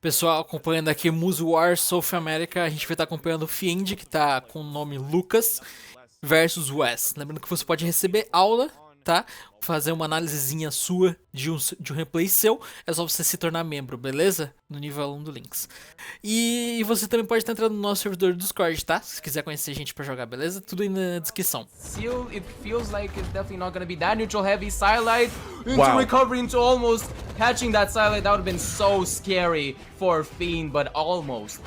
Pessoal, acompanhando aqui Muso War South America, a gente vai estar acompanhando o Fiend, que tá com o nome Lucas, versus Wes. Lembrando que você pode receber aula, tá? Fazer uma análisezinha sua de um replay seu, é só você se tornar membro, beleza? No nível 1 do Links. E você também pode estar entrando no nosso servidor do Discord, tá? Se quiser conhecer gente pra jogar, beleza? Tudo aí na descrição. Seal, it feels like it's definitely not gonna be that neutral heavy. Silite into Wow. recovery, into almost catching that Silite. That would have been so scary for Fiend, but almost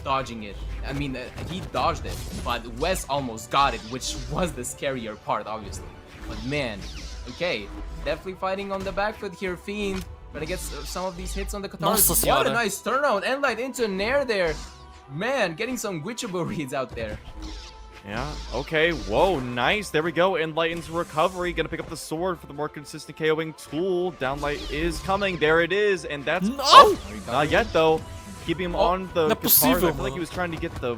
dodging it. I mean, he dodged it, but Wes almost got it, which was the scarier part, obviously. But man, okay, definitely fighting on the back foot here. Fiend gonna get some of these hits on the Katars. Nossa What senhora. a nice turnaround. Enlight into Nair there. Man, getting some Witchable reads out there. Yeah, okay, whoa, nice, there we go, Enlighten's recovery, gonna pick up the sword for the more consistent KOing tool, Downlight is coming, there it is, and that's, No! oh, not yet though, keeping him on the Não é guitars. possível, I feel like he was trying to get the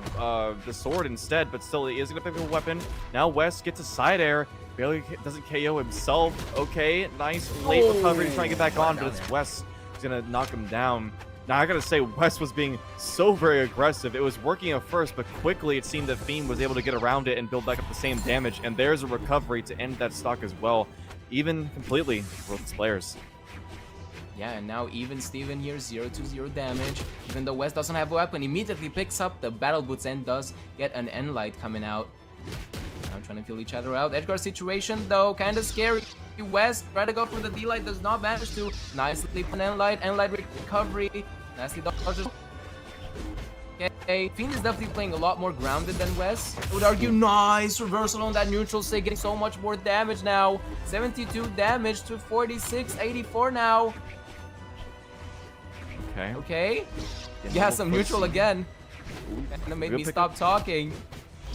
sword instead, but still, he is gonna pick up a weapon. Now Wes gets a side air, barely doesn't KO himself, okay, nice late recovery to try and get back on, but it's Wes who's gonna knock him down. Now, I gotta say, Wes was being so very aggressive. It was working at first, but quickly it seemed that Fiend was able to get around it and build back up the same damage. And there's a recovery to end that stock as well, even completely for both players. Yeah, and now even Steven here, 0-0 damage. Even though Wes doesn't have a weapon, immediately picks up the battle boots and does get an Enlight coming out. Now trying to feel each other out. Edgar situation though, kind of scary. Wes try to go for the D-Light, does not manage to. Nicely put Enlight, Enlight recovery. Nicely dodges. Okay, Fiend is definitely playing a lot more grounded than Wes. I would argue nice reversal on that neutral say, getting so much more damage now. 72 damage to 46, 84 now. Okay. Okay. Getting a Yeah, little some neutral footsie. again. Kinda made Real me pick stop talking.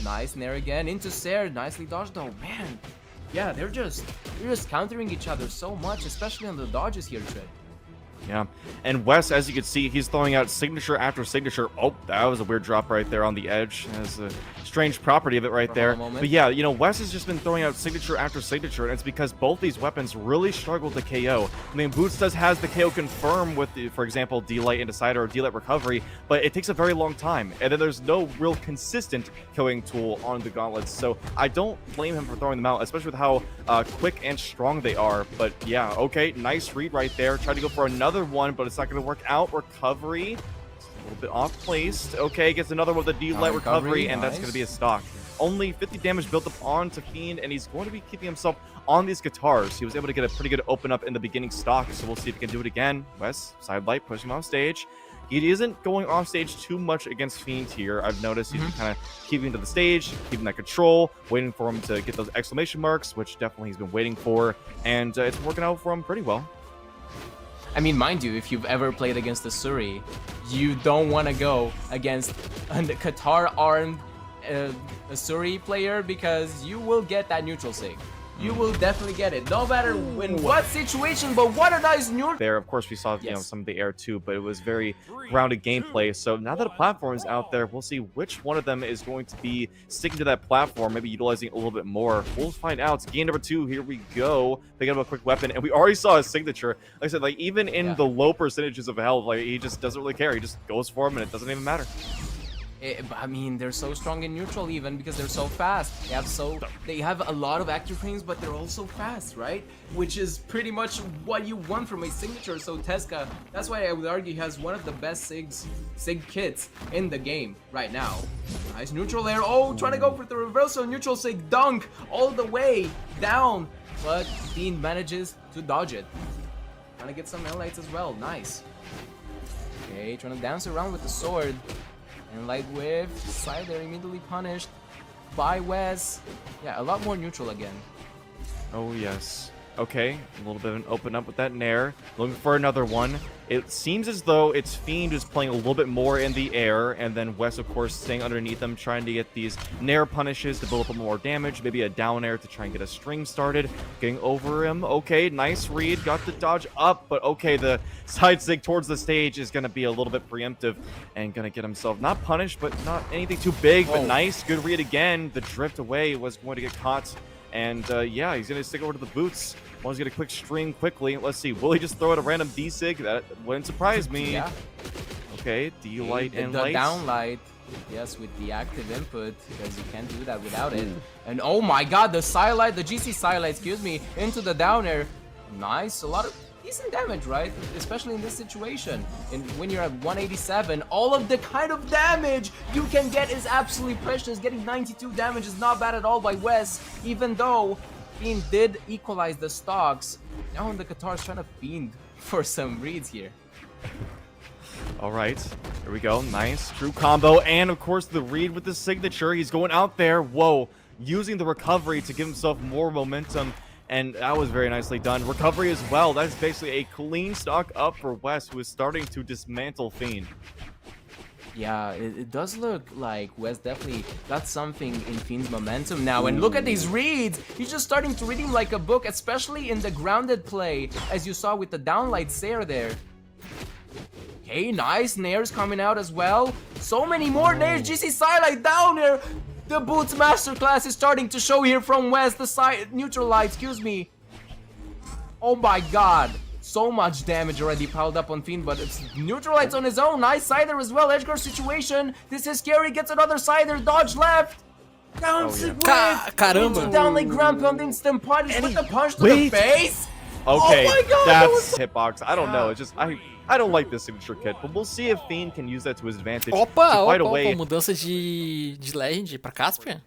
Nice Nair again into Ser. Nicely dodged though. Man. Yeah, they're just countering each other so much, especially on the dodges here, Trey. Yeah, and Wes, as you can see, he's throwing out signature after signature. Oh, that was a weird drop right there on the edge. That's a strange property of it right For a there. moment. But yeah, you know, Wes has just been throwing out signature after signature, and it's because both these weapons really struggle to KO. I mean, Boots has the KO confirm with, the, for example, D-Light Indecider or D-Light Recovery, but it takes a very long time, and then there's no real consistent killing tool on the gauntlets, so I don't blame him for throwing them out, especially with how quick and strong they are. But yeah, okay, nice read right there. Tried to go for another one, but it's not going to work out. Recovery, it's a little bit off placed. Okay, gets another one with the D-Light recovery, and that's nice. going to be a stock. Only 50 damage built up onto Fiend, and he's going to be keeping himself on these guitars. He was able to get a pretty good open up in the beginning stock, so we'll see if he can do it again. Wes, side light, pushing him off stage. He isn't going off stage too much against Fiend here. I've noticed he's kind of keeping to the stage, keeping that control, waiting for him to get those exclamation marks, which definitely he's been waiting for, and it's working out for him pretty well. I mean, mind you, if you've ever played against a Suri, you don't want to go against a Qatar armed Suri player because you will get that neutral sig. You will definitely get it, no matter in what situation. But what a nice neutral! There, of course, we saw you know Yes. some of the air too, but it was very grounded gameplay. So now that a platform is out there, we'll see which one of them is going to be sticking to that platform, maybe utilizing it a little bit more. We'll find out. Game number 2. Here we go. Picking up a quick weapon, and we already saw his signature. Like I said, like even in the low percentages of health, like he just doesn't really care. He just goes for him, and it doesn't even matter. I mean, they're so strong in neutral even because they're so fast. They have a lot of active frames, but they're also fast, right? Which is pretty much what you want from a signature. So Teska, that's why I would argue he has one of the best sig kits in the game right now. Nice neutral there. Oh, trying to go for the reversal neutral sig dunk all the way down, but Fiend manages to dodge it. Trying to get some Enlights as well. Nice. Okay, trying to dance around with the sword. And light whiff, side there immediately punished by Wes. Yeah, a lot more neutral again. Oh, yes. Okay, a little bit of an open up with that Nair. Looking for another one. It seems as though it's Fiend who's playing a little bit more in the air, and then Wes, of course, staying underneath them, trying to get these Nair punishes to build up a more damage. Maybe a down air to try and get a string started. Getting over him. Okay, nice read. Got the dodge up, but okay, the side zig towards the stage is going to be a little bit preemptive and going to get himself not punished, but not anything too big, but nice. Good read again. The drift away was going to get caught. And yeah, he's going to stick over to the boots. Wants to get a quick stream quickly. Let's see. Will he just throw out a random D-Sig? That wouldn't surprise me. Yeah. Okay, D-Light and the lights. downlight. Yes, with the active input, because you can't do that without it. And oh my god, the Psylight, the GC Psylight, excuse me, into the down air. Nice, a lot of decent damage, right? Especially in this situation. And when you're at 187, all of the kind of damage you can get is absolutely precious. Getting 92 damage is not bad at all by Wes, even though Fiend did equalize the stocks. Now the Qatar's trying to Fiend for some reads here. All right, here we go. Nice true combo, and of course the read with the signature. He's going out there. Whoa, using the recovery to give himself more momentum, and that was very nicely done. Recovery as well. That's basically a clean stock up for Wes, who is starting to dismantle Fiend. Yeah, it does look like Wes definitely got something in Fiend's momentum now. And look at these reads. He's just starting to read him like a book, especially in the grounded play, as you saw with the downlight Sair there. Okay, nice. Nair's coming out as well. So many more Nairs. GC Psylight down there. The Boots Masterclass is starting to show here from Wes. The side neutral light, excuse me. Oh my god. So much damage already piled up on Fiend, but it's neutral lights on his own. Nice Scyther as well. Edgeguard situation. This is scary. Gets another Scyther. Dodge left. Down Caramba. down like ground pound instant punish with the punch to the face. Okay, Oh my god, that's hitbox. I don't know. It's just I don't like this signature kit, but we'll see if Fiend can use that to his advantage. Opa, mudança de Legend pra Caspian?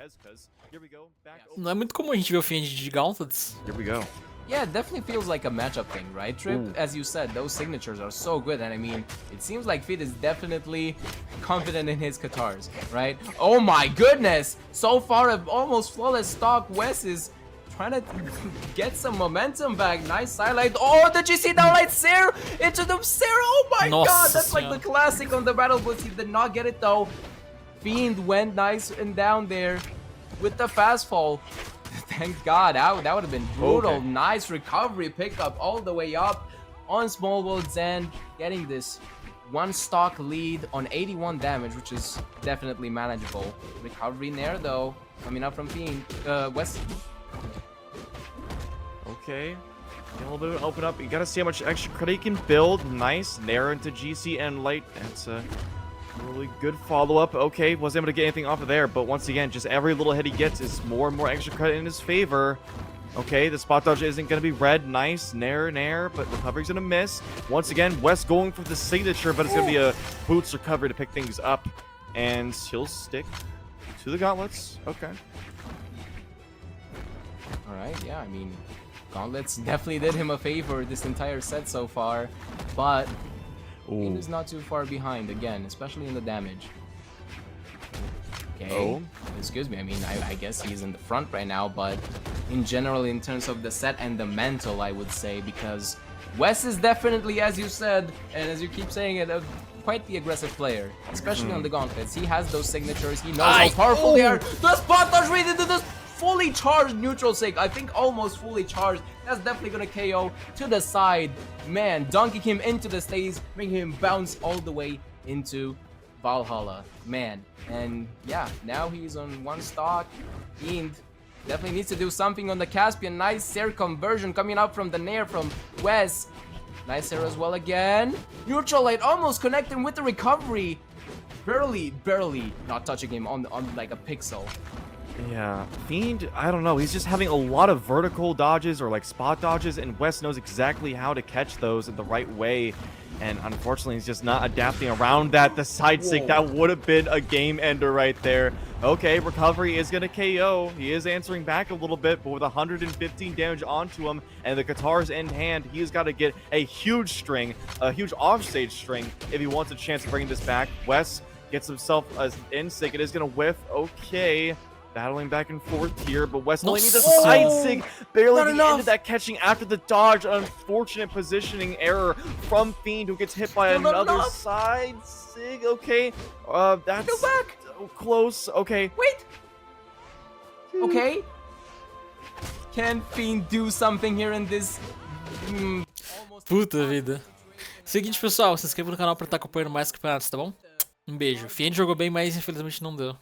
Não é muito comum a gente ver o Fiend de Gauntlets. Here we go. Yeah, it definitely feels like a matchup thing, right, Trip? As you said, those signatures are so good, and I mean, it seems like Fiend is definitely confident in his Qatars, right? Oh my goodness! So far, an almost flawless stock. Wes is trying to get some momentum back. Nice highlight. Oh, the GC downlight Sair into the Sair. Oh my god, that's like the classic on the Battle Boots. He did not get it though. Fiend went nice and down there with the fast fall. Thank god, that would have been brutal. Okay. Nice recovery pickup all the way up on Small World Zen, getting this one stock lead on 81 damage, which is definitely manageable. Recovery in there though, coming up from Fiend. Wes. Okay. Get a little bit of an open up. You gotta see how much extra credit you can build. Nice. Nair into GC and Light. That's a really good follow-up. Okay, wasn't able to get anything off of there, but once again, just every little hit he gets is more and more extra credit in his favor. Okay, the spot dodge isn't gonna be red. Nice. Nair, but recovery's gonna miss. Once again, Wes going for the signature, but it's gonna be a Boots recovery to pick things up. And he'll stick to the gauntlets. Okay. Alright, yeah, I mean, Gauntlets definitely did him a favor this entire set so far, but Fiend is not too far behind again, especially in the damage. Okay, excuse me, I mean, I guess he's in the front right now, but in general, in terms of the set and the mental, I would say, because Wes is definitely, as you said, and as you keep saying it, quite the aggressive player, especially on the Gauntlets. He has those signatures, he knows how powerful they are. The spot dodge read into this fully charged neutral sig, I think almost fully charged. That's definitely gonna KO to the side. Man, dunking him into the stage, making him bounce all the way into Valhalla. Man, and yeah, now he's on one stock. Fiend definitely needs to do something on the Caspian. Nice Sair conversion coming out from the Nair from Wes. Nice Sair as well again. Neutral light almost connecting with the recovery. Barely not touching him on like a pixel. Yeah, Fiend, I don't know, he's just having a lot of vertical dodges or like spot dodges, and Wes knows exactly how to catch those in the right way, and unfortunately he's just not adapting around that. The side sig, that would have been a game ender right there. Okay, recovery is gonna KO. He is answering back a little bit, but with 115 damage onto him and the Qatar's in hand, he has got to get a huge string, a huge offstage string if he wants a chance of bringing this back. Wes gets himself an in-sig. It is gonna whiff. Okay. Battling back and forth here, but Wes only needs a side sig, barely the end of that catching after the dodge. Unfortunate positioning error from Fiend, who gets hit by another side sig. Okay, that's go back. Close. Okay, wait. Okay, can Fiend do something here in this? Puta vida. Seguinte, pessoal, se inscreva no canal pra estar acompanhando mais campeonatos, tá bom? Um beijo. Fiend jogou bem, mas infelizmente não deu.